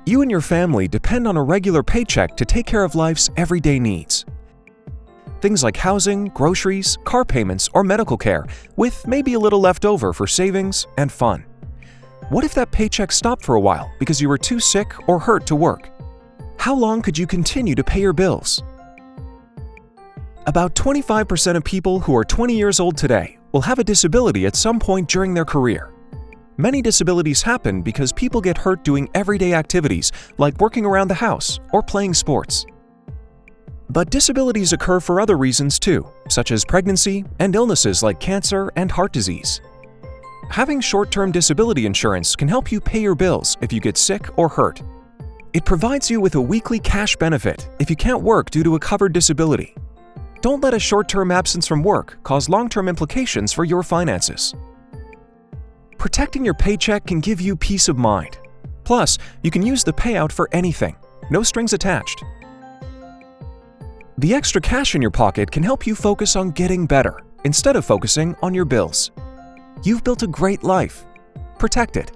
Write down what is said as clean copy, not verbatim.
You and your family depend on a regular paycheck to take care of life's everyday needs. Things like housing, groceries, car payments, or medical care, with maybe a little left over for savings and fun. What if that paycheck stopped for a while because you were too sick or hurt to work? How long could you continue to pay your bills? About 25% of people who are 20 years old today will have a disability at some point during their career. Many disabilities happen because people get hurt doing everyday activities like working around the house or playing sports. But disabilities occur for other reasons too, such as pregnancy and illnesses like cancer and heart disease. Having short-term disability insurance can help you pay your bills if you get sick or hurt. It provides you with a weekly cash benefit if you can't work due to a covered disability. Don't let a short-term absence from work cause long-term implications for your finances. Protecting your paycheck can give you peace of mind. Plus, you can use the payout for anything, no strings attached. The extra cash in your pocket can help you focus on getting better instead of focusing on your bills. You've built a great life. Protect it.